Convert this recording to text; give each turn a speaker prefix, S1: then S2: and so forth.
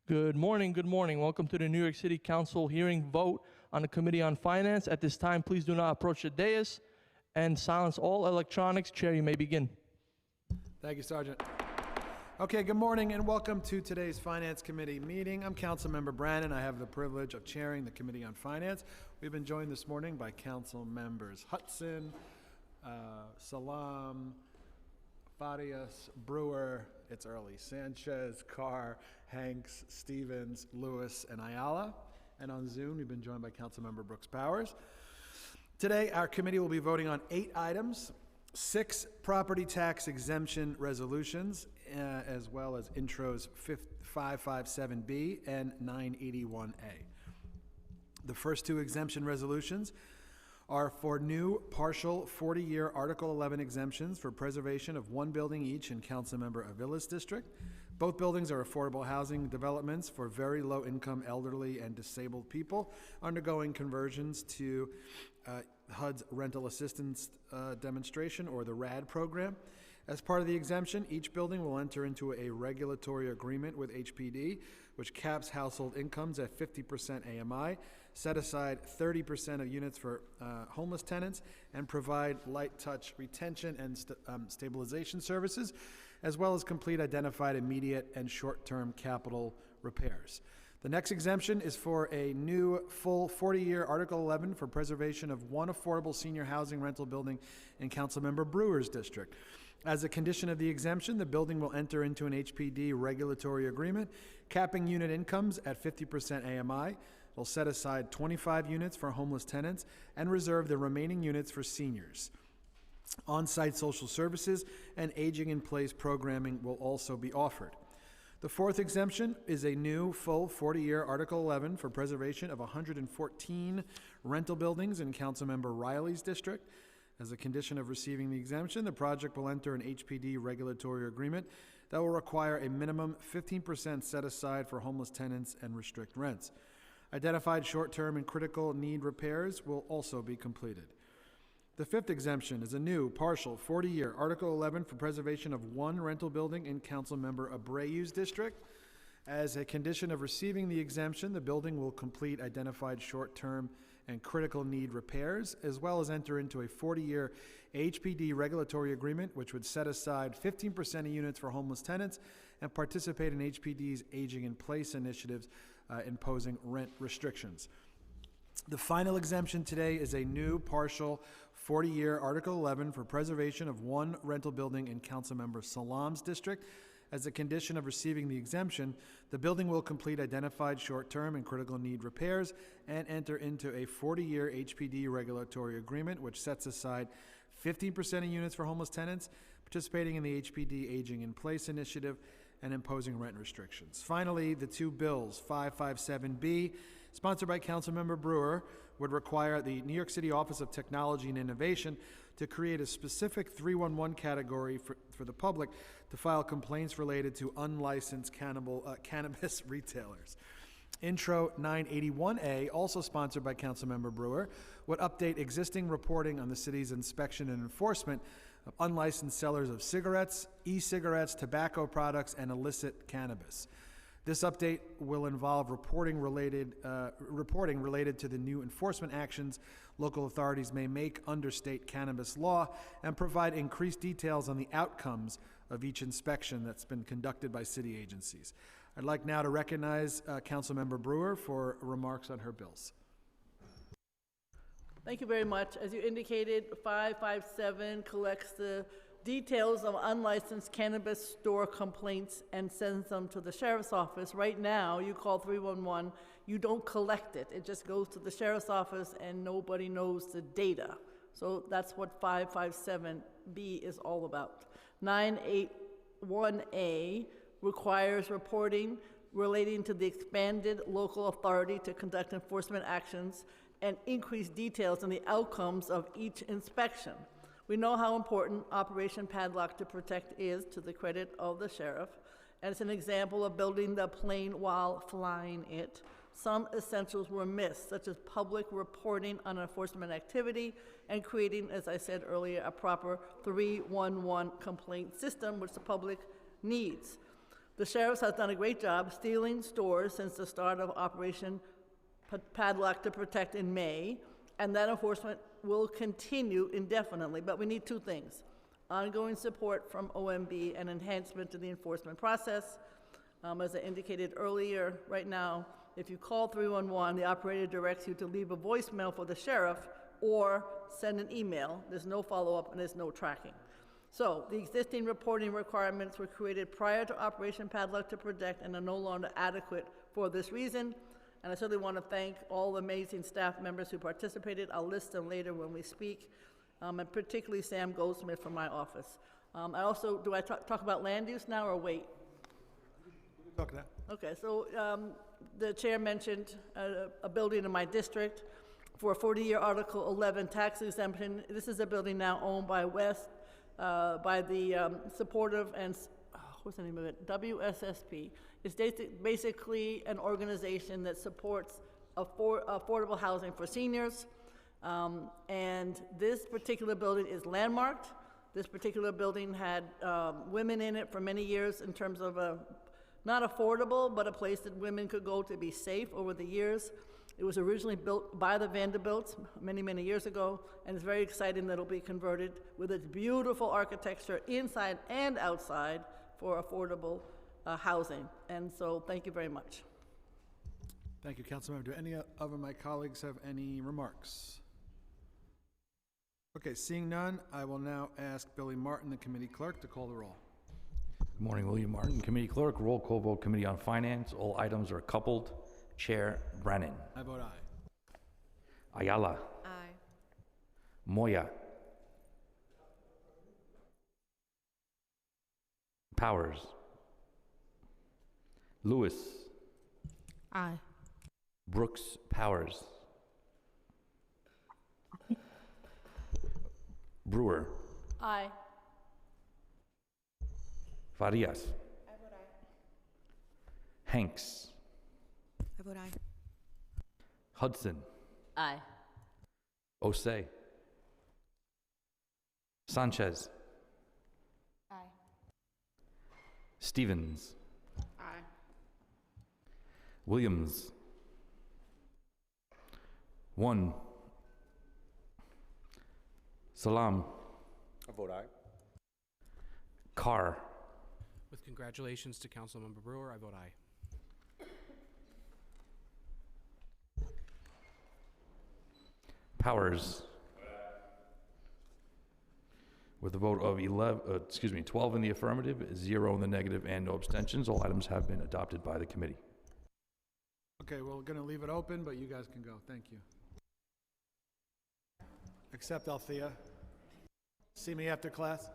S1: Good morning. Good morning. Welcome to the New York City Council hearing vote on the Committee on Finance. At this time, please do not approach the dais and silence all electronics. Chair, you may begin.
S2: Thank you, Sergeant. Okay, good morning and welcome to today's Finance Committee meeting. I'm Councilmember Brannan. I have the privilege of chairing the Committee on Finance. We've been joined this morning by Council Members Hudson, Salam, Farias, Brewer, it's early, Sanchez, Carr, Hanks, Stevens, Lewis, and Ayala. And on Zoom, we've been joined by Councilmember Brooks Powers. Today, our committee will be voting on 8 items, 6 property tax exemption resolutions, as well as intros 557B and 981A. The first 2 exemption resolutions are for new partial 40-year Article 11 exemptions for preservation of 1 building each in Councilmember Avila's district. Both buildings are affordable housing developments for very low-income elderly and disabled people undergoing conversions to HUD's Rental Assistance Demonstration, or the RAD program. As part of the exemption, each building will enter into a regulatory agreement with HPD, which caps household incomes at 50% AMI, set aside 30% of units for homeless tenants, and provide light touch retention and stabilization services, as well as complete identified immediate and short-term capital repairs. The next exemption is for a new full 40-year Article 11 for preservation of 1 affordable senior housing rental building in Councilmember Brewer's district. As a condition of the exemption, the building will enter into an HPD regulatory agreement, capping unit incomes at 50% AMI, will set aside 25 units for homeless tenants, and reserve the remaining units for seniors. On-site social services and aging-in-place programming will also be offered. The fourth exemption is a new full 40-year Article 11 for preservation of 114 rental buildings in Councilmember Riley's district. As a condition of receiving the exemption, the project will enter an HPD regulatory agreement that will require a minimum 15% set aside for homeless tenants and restrict rents. Identified short-term and critical need repairs will also be completed. The fifth exemption is a new partial 40-year Article 11 for preservation of 1 rental building in Councilmember Abreu's district. As a condition of receiving the exemption, the building will complete identified short-term and critical need repairs, as well as enter into a 40-year HPD regulatory agreement, which would set aside 15% of units for homeless tenants and participate in HPD's aging-in-place initiatives, imposing rent restrictions. The final exemption today is a new partial 40-year Article 11 for preservation of 1 rental building in Councilmember Salam's district. As a condition of receiving the exemption, the building will complete identified short-term and critical need repairs and enter into a 40-year HPD regulatory agreement, which sets aside 15% of units for homeless tenants participating in the HPD Aging in Place initiative and imposing rent restrictions. Finally, the 2 bills, 557B, sponsored by Councilmember Brewer, would require the New York City Office of Technology and Innovation to create a specific 311 category for the public to file complaints related to unlicensed cannabis retailers. Intro 981A, also sponsored by Councilmember Brewer, would update existing reporting on the city's inspection and enforcement of unlicensed sellers of cigarettes, e-cigarettes, tobacco products, and illicit cannabis. This update will involve reporting related to the new enforcement actions local authorities may make under state cannabis law and provide increased details on the outcomes of each inspection that's been conducted by city agencies. I'd like now to recognize Councilmember Brewer for remarks on her bills.
S3: Thank you very much. As you indicated, 557 collects the details of unlicensed cannabis store complaints and sends them to the sheriff's office. Right now, you call 311, you don't collect it. It just goes to the sheriff's office and nobody knows the data. So that's what 557B is all about. 981A requires reporting relating to the expanded local authority to conduct enforcement actions and increase details on the outcomes of each inspection. We know how important Operation Padlock to Protect is, to the credit of the sheriff, and it's an example of building the plane while flying it. Some essentials were missed, such as public reporting on enforcement activity and creating, as I said earlier, a proper 311 complaint system, which the public needs. The sheriffs has done a great job stealing stores since the start of Operation Padlock to Protect in May, and that enforcement will continue indefinitely. But we need two things: ongoing support from OMB and enhancement to the enforcement process. As I indicated earlier, right now, if you call 311, the operator directs you to leave a voicemail for the sheriff or send an email. There's no follow-up and there's no tracking. So the existing reporting requirements were created prior to Operation Padlock to Protect and are no longer adequate for this reason. And I certainly want to thank all the amazing staff members who participated. I'll list them later when we speak, and particularly Sam Goldsmith from my office. I also, do I talk about land use now or wait?
S2: Talk to that.
S3: Okay, so the chair mentioned a building in my district for a 40-year Article 11 tax exemption. This is a building now owned by by the supportive and, what's the name of it? WSSP. It's basically an organization that supports affordable housing for seniors. And this particular building is landmarked. This particular building had women in it for many years in terms of not affordable, but a place that women could go to be safe over the years. It was originally built by the Vanderbilts many, many years ago, and it's very exciting that it'll be converted with its beautiful architecture inside and outside for affordable housing. And so thank you very much.
S2: Thank you, Councilmember. Do any of my colleagues have any remarks? Okay, seeing none, I will now ask Billy Martin, the committee clerk, to call the roll.
S4: Good morning, William Martin, Committee Clerk. Roll call vote, Committee on Finance. All items are coupled. Chair Brennan.
S2: I vote aye.
S4: Ayala.
S5: Aye.
S4: Moya. Powers. Lewis.
S5: Aye.
S4: Brooks Powers. Brewer.
S3: Aye.
S4: Farias. Hanks.
S5: I vote aye.
S4: Hudson.
S3: Aye.
S4: Osei. Sanchez.
S5: Aye.
S4: Stevens.
S5: Aye.
S4: Williams. 1. Salam.
S6: I vote aye.
S4: Carr.
S7: With congratulations to Councilmember Brewer, I vote aye.
S4: Powers. With a vote of 12 in the affirmative, 0 in the negative, and no abstentions, all items have been adopted by the committee.
S2: Okay, we're going to leave it open, but you guys can go. Thank you. Except Althea. See me after class?